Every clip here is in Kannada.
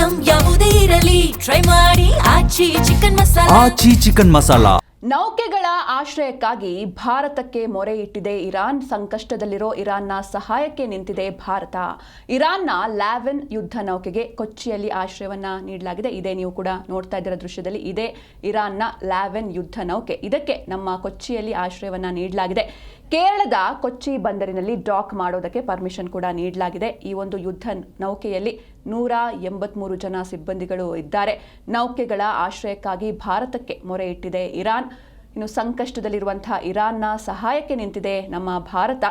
ಐಟಂ ಯಾವುದೇ ಇರಲಿ ಟ್ರೈ ಮಾಡಿ ಆಚಿ ಚಿಕನ್ ಮಸಾಲಾ. ನೌಕೆಗಳ ಆಶ್ರಯಕ್ಕಾಗಿ ಭಾರತಕ್ಕೆ ಮೊರೆ ಇಟ್ಟಿದೆ ಇರಾನ್. ಸಂಕಷ್ಟದಲ್ಲಿರೋ ಇರಾನ್ನ ಸಹಾಯಕ್ಕೆ ನಿಂತಿದೆ ಭಾರತ. ಇರಾನ್ನ ಲ್ಯಾವೆನ್ ಯುದ್ಧ ನೌಕೆಗೆ ಕೊಚ್ಚಿಯಲ್ಲಿ ಆಶ್ರಯವನ್ನ ನೀಡಲಾಗಿದೆ. ಇದೇ ನೀವು ಕೂಡ ನೋಡ್ತಾ ಇದ್ದೀರ ದೃಶ್ಯದಲ್ಲಿ, ಇದೇ ಇರಾನ್ನ ಲ್ಯಾವೆನ್ ಯುದ್ಧ ನೌಕೆ. ಇದಕ್ಕೆ ನಮ್ಮ ಕೊಚ್ಚಿಯಲ್ಲಿ ಆಶ್ರಯವನ್ನ ನೀಡಲಾಗಿದೆ. ಕೇರಳದ ಕೊಚ್ಚಿ ಬಂದರಿನಲ್ಲಿ ಡಾಕ್ ಮಾಡೋದಕ್ಕೆ ಪರ್ಮಿಷನ್ ಕೂಡ ನೀಡಲಾಗಿದೆ. ಈ ಒಂದು ಯುದ್ಧ ನೌಕೆಯಲ್ಲಿ 183 ಜನ ಸಿಬ್ಬಂದಿಗಳು ಇದ್ದಾರೆ. ನೌಕೆಗಳ ಆಶ್ರಯಕ್ಕಾಗಿ ಭಾರತಕ್ಕೆ ಮೊರೆ ಇಟ್ಟಿದೆ ಇರಾನ್. ಇನ್ನು ಸಂಕಷ್ಟದಲ್ಲಿರುವಂತಹ ಇರಾನ್ನ ಸಹಾಯಕ್ಕೆ ನಿಂತಿದೆ ನಮ್ಮ ಭಾರತ.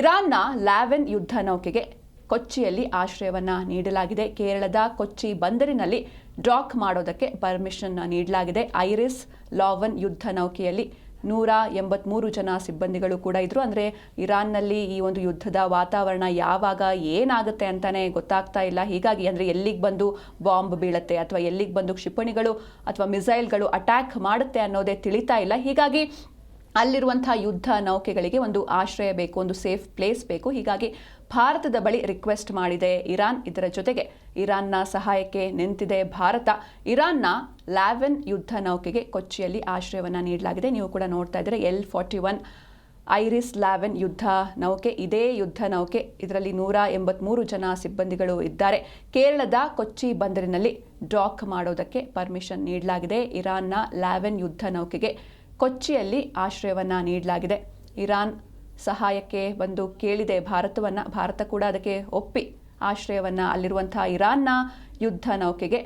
ಇರಾನ್ನ ಲ್ಯಾವೆನ್ ಯುದ್ಧ ನೌಕೆಗೆ ಕೊಚ್ಚಿಯಲ್ಲಿ ಆಶ್ರಯವನ್ನ ನೀಡಲಾಗಿದೆ. ಕೇರಳದ ಕೊಚ್ಚಿ ಬಂದರಿನಲ್ಲಿ ಡಾಕ್ ಮಾಡೋದಕ್ಕೆ ಪರ್ಮಿಷನ್ ನೀಡಲಾಗಿದೆ. ಐರಿಸ್ ಲಾವನ್ ಯುದ್ಧ ನೌಕೆಯಲ್ಲಿ 183 ಜನ ಸಿಬ್ಬಂದಿಗಳು ಕೂಡ ಇದ್ರು. ಅಂದರೆ ಇರಾನ್ನಲ್ಲಿ ಈ ಒಂದು ಯುದ್ಧದ ವಾತಾವರಣ ಯಾವಾಗ ಏನಾಗುತ್ತೆ ಅಂತಾನೆ ಗೊತ್ತಾಗ್ತಾ ಇಲ್ಲ. ಹೀಗಾಗಿ ಅಂದರೆ ಎಲ್ಲಿಗೆ ಬಂದು ಬಾಂಬ್ ಬೀಳುತ್ತೆ ಅಥವಾ ಎಲ್ಲಿಗೆ ಬಂದು ಕ್ಷಿಪಣಿಗಳು ಅಥವಾ ಮಿಸೈಲ್ಗಳು ಅಟ್ಯಾಕ್ ಮಾಡುತ್ತೆ ಅನ್ನೋದೇ ತಿಳಿತಾ ಇಲ್ಲ. ಹೀಗಾಗಿ ಅಲ್ಲಿರುವಂತಹ ಯುದ್ಧ ನೌಕೆಗಳಿಗೆ ಒಂದು ಆಶ್ರಯ ಬೇಕು, ಒಂದು ಸೇಫ್ ಪ್ಲೇಸ್ ಬೇಕು. ಹೀಗಾಗಿ ಭಾರತದ ಬಳಿ ರಿಕ್ವೆಸ್ಟ್ ಮಾಡಿದೆ ಇರಾನ್. ಇದರ ಜೊತೆಗೆ ಇರಾನ್ನ ಸಹಾಯಕ್ಕೆ ನಿಂತಿದೆ ಭಾರತ. ಇರಾನ್ನ ಲ್ಯಾವೆನ್ ಯುದ್ಧ ನೌಕೆಗೆ ಕೊಚ್ಚಿಯಲ್ಲಿ ಆಶ್ರಯವನ್ನು ನೀಡಲಾಗಿದೆ. ನೀವು ಕೂಡ ನೋಡ್ತಾ ಇದ್ದೀರಾ L-41 ಐರಿಸ್ ಲ್ಯಾವೆನ್ ಯುದ್ಧ ನೌಕೆ. ಇದೇ ಯುದ್ಧ ನೌಕೆ, ಇದರಲ್ಲಿ 183 ಜನ ಸಿಬ್ಬಂದಿಗಳು ಇದ್ದಾರೆ. ಕೇರಳದ ಕೊಚ್ಚಿ ಬಂದರಿನಲ್ಲಿ ಡಾಕ್ ಮಾಡೋದಕ್ಕೆ ಪರ್ಮಿಷನ್ ನೀಡಲಾಗಿದೆ. ಇರಾನ್ನ ಲ್ಯಾವೆನ್ ಯುದ್ಧ ನೌಕೆಗೆ ಕೊಚ್ಚಿಯಲ್ಲಿ ಆಶ್ರಯವನ್ನು ನೀಡಲಾಗಿದೆ. ಇರಾನ್ ಸಹಾಯಕ್ಕೆ ಬಂದು ಕೇಳಿದೆ ಭಾರತವನ್ನು. ಭಾರತ ಕೂಡ ಅದಕ್ಕೆ ಒಪ್ಪಿ ಆಶ್ರಯವನ್ನು, ಅಲ್ಲಿರುವಂತಹ ಇರಾನ್ನ ಯುದ್ಧ ನೌಕೆಗೆ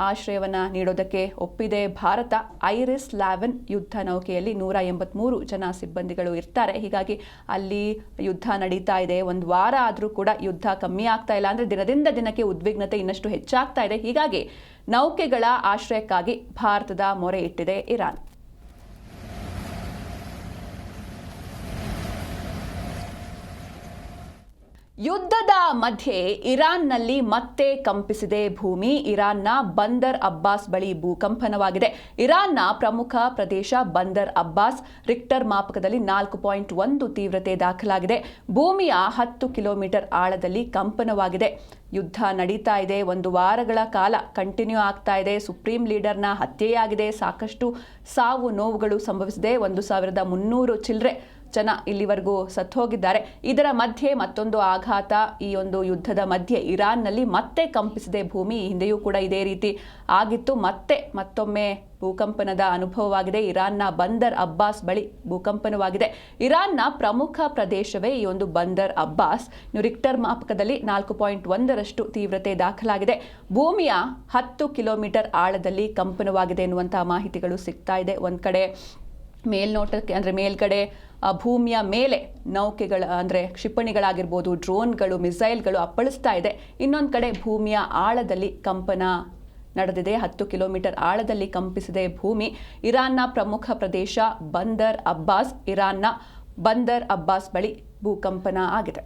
ಆಶ್ರಯವನ್ನು ನೀಡೋದಕ್ಕೆ ಒಪ್ಪಿದೆ ಭಾರತ. ಐರಿಸ್ ಲ್ಯಾವೆನ್ ಯುದ್ಧ ನೌಕೆಯಲ್ಲಿ 183 ಜನ ಸಿಬ್ಬಂದಿಗಳು ಇರ್ತಾರೆ. ಹೀಗಾಗಿ ಅಲ್ಲಿ ಯುದ್ಧ ನಡೀತಾ ಇದೆ. ಒಂದು ವಾರ ಆದರೂ ಕೂಡ ಯುದ್ಧ ಕಮ್ಮಿ ಆಗ್ತಾ ಇಲ್ಲ. ಅಂದರೆ ದಿನದಿಂದ ದಿನಕ್ಕೆ ಉದ್ವಿಗ್ನತೆ ಇನ್ನಷ್ಟು ಹೆಚ್ಚಾಗ್ತಾ ಇದೆ. ಹೀಗಾಗಿ ನೌಕೆಗಳ ಆಶ್ರಯಕ್ಕಾಗಿ ಭಾರತದ ಮೊರೆ ಇಟ್ಟಿದೆ ಇರಾನ್. ಯುದ್ಧದ ಮಧ್ಯೆ ಇರಾನ್ನಲ್ಲಿ ಮತ್ತೆ ಕಂಪಿಸಿದೆ ಭೂಮಿ. ಇರಾನ್ನ ಬಂದರ್ ಅಬ್ಬಾಸ್ ಬಳಿ ಭೂಕಂಪನವಾಗಿದೆ. ಇರಾನ್ನ ಪ್ರಮುಖ ಪ್ರದೇಶ ಬಂದರ್ ಅಬ್ಬಾಸ್. ರಿಕ್ಟರ್ ಮಾಪಕದಲ್ಲಿ 4.1 ತೀವ್ರತೆ ದಾಖಲಾಗಿದೆ. ಭೂಮಿಯ 10 ಕಿಲೋಮೀಟರ್ ಆಳದಲ್ಲಿ ಕಂಪನವಾಗಿದೆ. ಯುದ್ಧ ನಡೀತಾ ಇದೆ. 1 ವಾರಗಳ ಕಾಲ ಕಂಟಿನ್ಯೂ ಆಗ್ತಾ ಇದೆ. ಸುಪ್ರೀಂ ಲೀಡರ್ನ ಹತ್ಯೆಯಾಗಿದೆ. ಸಾಕಷ್ಟು ಸಾವು ನೋವುಗಳು ಸಂಭವಿಸಿದೆ. 1300 ಚಿಲ್ಲರೆ ಜನ ಇಲ್ಲಿವರೆಗೂ ಸತ್ತು ಹೋಗಿದ್ದಾರೆ. ಇದರ ಮಧ್ಯೆ ಮತ್ತೊಂದು ಆಘಾತ. ಈ ಒಂದು ಯುದ್ಧದ ಮಧ್ಯೆ ಇರಾನ್ನಲ್ಲಿ ಮತ್ತೆ ಕಂಪಿಸಿದೆ ಭೂಮಿ. ಈ ಹಿಂದೆಯೂ ಕೂಡ ಇದೇ ರೀತಿ ಆಗಿತ್ತು. ಮತ್ತೊಮ್ಮೆ ಭೂಕಂಪನದ ಅನುಭವವಾಗಿದೆ. ಇರಾನ್ನ ಬಂದರ್ ಅಬ್ಬಾಸ್ ಬಳಿ ಭೂಕಂಪನವಾಗಿದೆ. ಇರಾನ್ನ ಪ್ರಮುಖ ಪ್ರದೇಶವೇ ಈ ಒಂದು ಬಂದರ್ ಅಬ್ಬಾಸ್. ರಿಕ್ಟರ್ ಮಾಪಕದಲ್ಲಿ 4.1ರಷ್ಟು ತೀವ್ರತೆ ದಾಖಲಾಗಿದೆ. ಭೂಮಿಯ 10 ಕಿಲೋಮೀಟರ್ ಆಳದಲ್ಲಿ ಕಂಪನವಾಗಿದೆ ಎನ್ನುವಂತಹ ಮಾಹಿತಿಗಳು ಸಿಗ್ತಾ ಇದೆ. ಒಂದು ಕಡೆ ಮೇಲ್ನೋಟಕ್ಕೆ ಅಂದರೆ ಮೇಲ್ಗಡೆ ಭೂಮಿಯ ಮೇಲೆ ನೌಕೆಗಳ ಅಂದರೆ ಕ್ಷಿಪಣಿಗಳಾಗಿರ್ಬೋದು, ಡ್ರೋನ್ಗಳು, ಮಿಸೈಲ್ಗಳು ಅಪ್ಪಳಿಸ್ತಾ ಇದೆ. ಇನ್ನೊಂದು ಕಡೆ ಭೂಮಿಯ ಆಳದಲ್ಲಿ ಕಂಪನ ನಡೆದಿದೆ. 10 ಕಿಲೋಮೀಟರ್ ಆಳದಲ್ಲಿ ಕಂಪಿಸಿದೆ ಭೂಮಿ. ಇರಾನ್ನ ಪ್ರಮುಖ ಪ್ರದೇಶ ಬಂದರ್ ಅಬ್ಬಾಸ್. ಇರಾನ್ನ ಬಂದರ್ ಅಬ್ಬಾಸ್ ಬಳಿ ಭೂಕಂಪನ ಆಗಿದೆ.